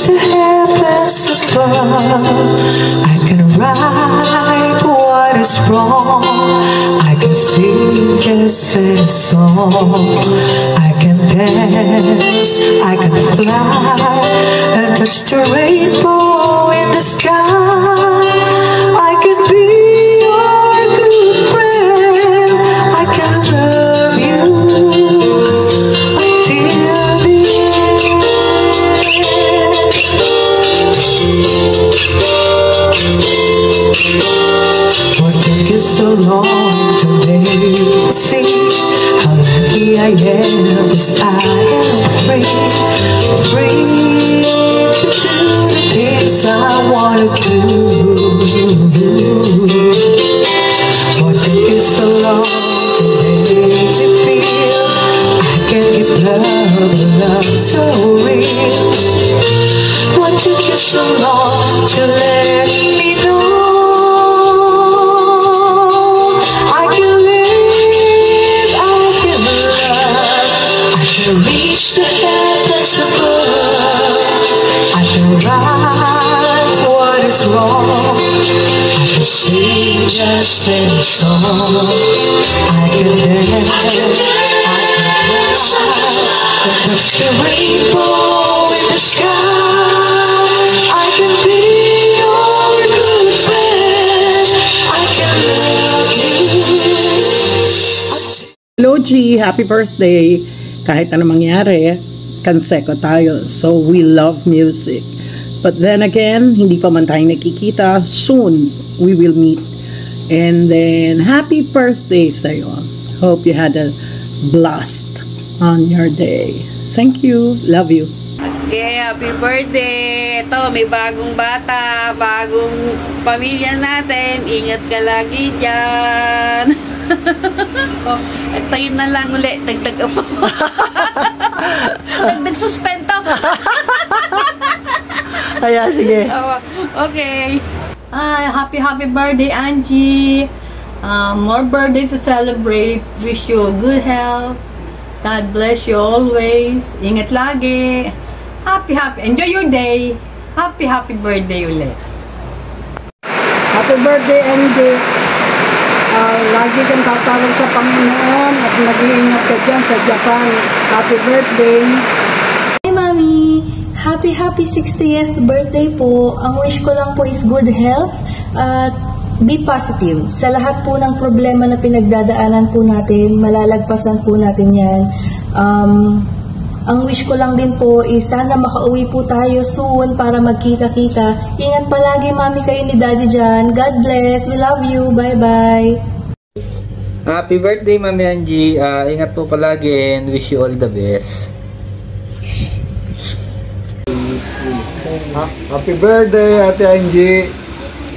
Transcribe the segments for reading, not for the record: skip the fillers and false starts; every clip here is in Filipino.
the heavens above. I can right what is wrong. I can sing just a song. I can dance, I can fly, and touch the rainbow in the sky. I can be your good friend. I can love you until the end. What took you so long to make me see how lucky I am? 'Cause I am free to do the things I wanna do. What took you so long to make me feel I can give love so real? What took you so long to let me know I can live, I can love, I can reach the heavens above. I can right what is wrong. I can sing just a song. I can dance, I can fly, and touch the rainbow in the sky. I can be your good friend. I can love you. Hello G, happy birthday. Kahit ano mangyari, kanseko tayo. So we love music. But then again, hindi pa man tayo nakikita. Soon, we will meet. And then, happy birthday sa'yo. Hope you had a blast on your day. Thank you. Love you. Okay, happy birthday! Ito, may bagong bata, bagong pamilya natin. Ingat ka lagi dyan. Oh, ito yun na lang ulit. Dagdag po. Dagdag sustento. Kaya, sige. Okay. Happy birthday, Angie. More birthdays to celebrate. Wish you good health. God bless you always. Ingat lagi. Happy. Enjoy your day. Happy birthday ulit. Happy birthday, Angie. Lagi kang tatawag sa Panginoon at nag-iingat ka dyan sa Japan. Happy birthday. Hi, Mami. Happy 60th birthday po. Ang wish ko lang po is good health at be positive. Sa lahat po ng problema na pinagdadaanan po natin, malalagpasan po natin yan. Ang wish ko lang din po is sana makauwi po tayo soon para magkita-kita. Ingat palagi, Mami, kayo ni Daddy dyan. God bless. We love you. Bye-bye. Happy birthday, Mami Angie. Ingat po palagi and wish you all the best. Happy birthday, Ate Angie.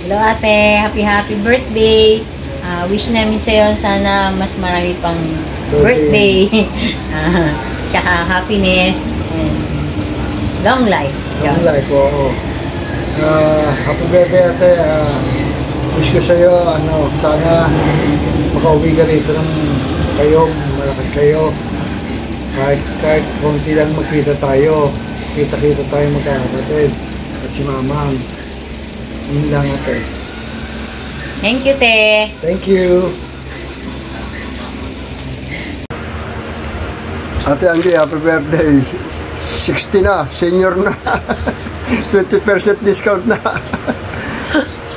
Hello, Ate. Happy birthday. Wish namin sa'yo sana mas marami pang birthday. Tsaka happiness and long life. Long life, oo. Happy birthday, Ate. Wish ko sa'yo, sana makauwi ka rito ng malakas kayo. Kahit konti lang magkita tayo. Kita-kita tayo magkakapatid. At si Mama. Yun lang, Ate. Thank you, Te. Thank you. Ate Angie, happy birthday. 60 na, senior na. 20% discount na.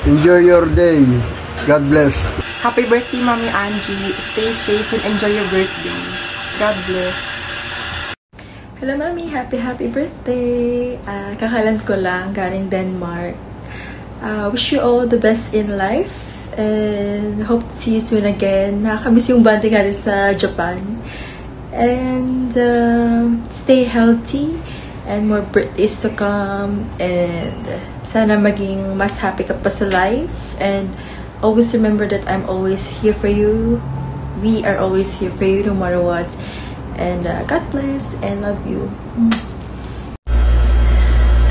Enjoy your day. God bless. Happy birthday, Mami Angie. Stay safe and enjoy your birthday. God bless. Hello, Mami. Happy birthday. Kakalan ko lang, galing Denmark. Wish you all the best in life and hope to see you soon again. Nakakamiss yung bonding natin sa Japan. And stay healthy and more birthdays to come, and sana maging mas happy ka pa sa life, and always remember that I'm always here for you. We are always here for you no matter what, and God bless and love you.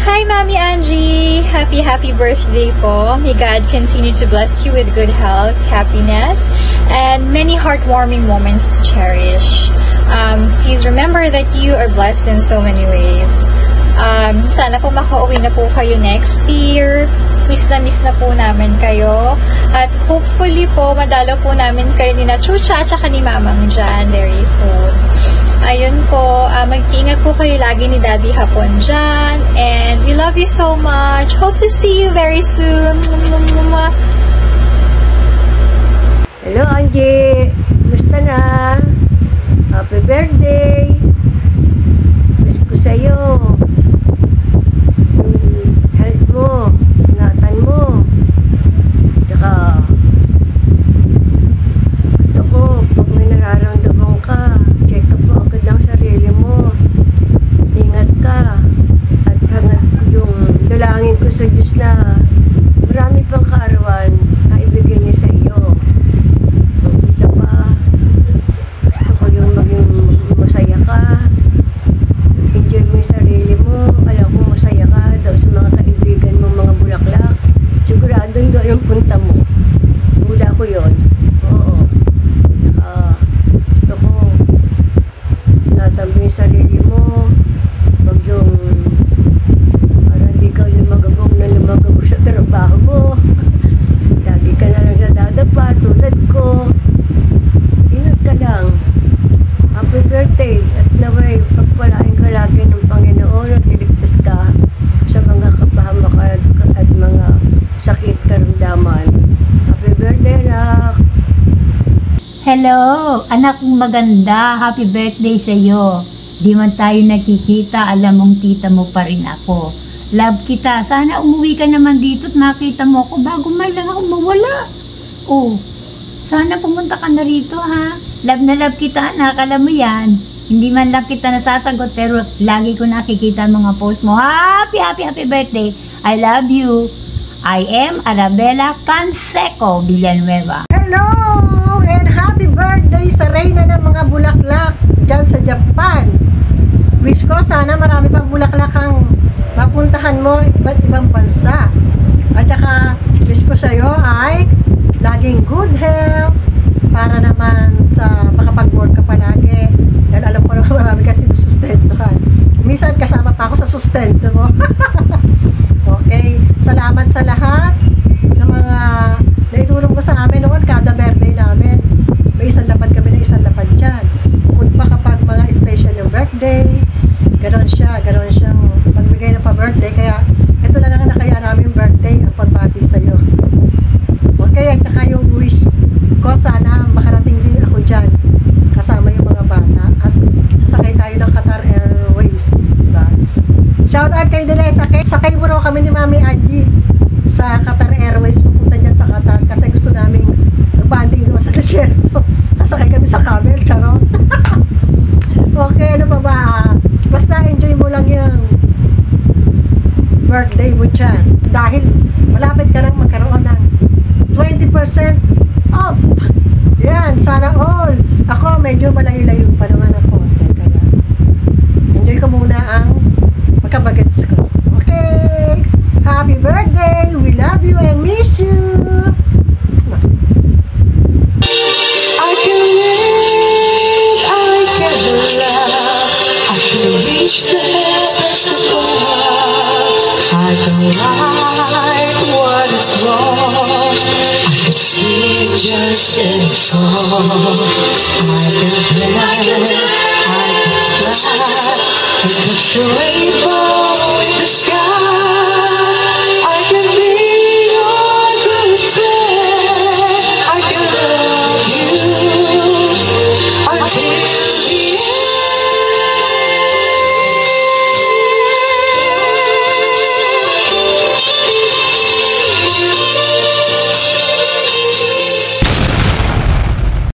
Hi, Mami Angie! Happy birthday po. May God continue to bless you with good health, happiness, and many heartwarming moments to cherish. Please remember that you are blessed in so many ways. Sana po makauwi na po kayo next year. Miss na po namin kayo. At hopefully po, madalaw po namin kayo ni na Chucha at saka ni Mamang Jan very soon. Ayun po, mag-ingat po kayo lagi ni Daddy Hapon dyan. And we love you so much. Hope to see you very soon. Hello, Angie. Kumusta na? Happy birthday. Wish ko sa'yo yung health mo, ingatan mo. Tsaka gusto ko, pag may nararamdaman ka, check up mo agad ang sarili mo. Ingat ka. At hanggang yung dalangin ko sa Diyos na marami pang kaarawan na ibigay niya sa iyo. Isa pa, gusto ko yung maging masaya ka. Enjoy mo yung sarili mo. Alam ko masaya ka daw sa mga kaibigan mo, mga bulaklak. Sigurado doon ang punta mo. Hula ko yun. Oo. Tsaka gusto ko natambo yung sarili mo. Wag yung parang di ka lumagabog na lumagabog sa trabaho mo. Lagi ka na lang nadadapa tulad ko. Ingat ka lang. Happy birthday. At naway pagpalain ka lagi ng Panginoon at iligtas ka sa mga kapahamakan at mga sakit karamdaman. Happy birthday, anak. Hello, anak kong maganda. Happy birthday sa iyo. Di man tayo nakikita, alam mong tita mo pa rin ako. Love kita. Sana umuwi ka naman dito at makita mo ako bago man lang ako mawala. Oh, sana pumunta ka na rito, ha? Love na love kita, anak. Alam mo yan. Hindi man lang kita nasasagot pero lagi ko nakikita ang mga post mo. Happy birthday. I love you. I am Arabella Canseco Villanueva. Hello! And happy birthday sa Reyna ng mga bulaklak dyan sa Japan. Wish ko sana marami pang bulaklak ang mapuntahan mo iba't ibang bansa. At saka wish ko sa'yo ay laging good health para naman sa makapag-work ka palagi. Dahil alam ko naman marami kasi sustentuhan. Minsan kasama pa ako sa sustento mo. Okay, salamat sa lahat ng mga naitulong ko sa amin noon kada birthday namin. May isang lapad kami ng isang lapad dyan. Bukod pa kapag mga special yung birthday, gano'n siyang pagbigay na pa-birthday. Kaya ito lang ang nakaya namin birthday ang pagbati sa'yo. Okay, at saka yung wish ko sana makarating din ako dyan kasama yung mga bata at sasakay tayo ng Qatar Airways, diba? Shout out kay Delesa. Sakay mo raw kami ni Mami Angie sa Qatar Airways pupunta dyan sa Qatar kasi gusto namin mag-banding doon sa desierto. Sasakay kami sa camel, charot. Okay, ano pa ba? Basta enjoy mo lang yung birthday mo dyan. Dahil malapit ka nang magkaroon ng 20% off. Yan, sana all. Ako, medyo malayo-layo pa naman ako. Kaya, enjoy ko muna ang pagkabagets ko. Okay! Happy birthday! We love you and miss you! I can live, I can love, I can reach the heavens above, I can right what is wrong, I can sing just in a song, I can play, I can fly, I touch the rainbow.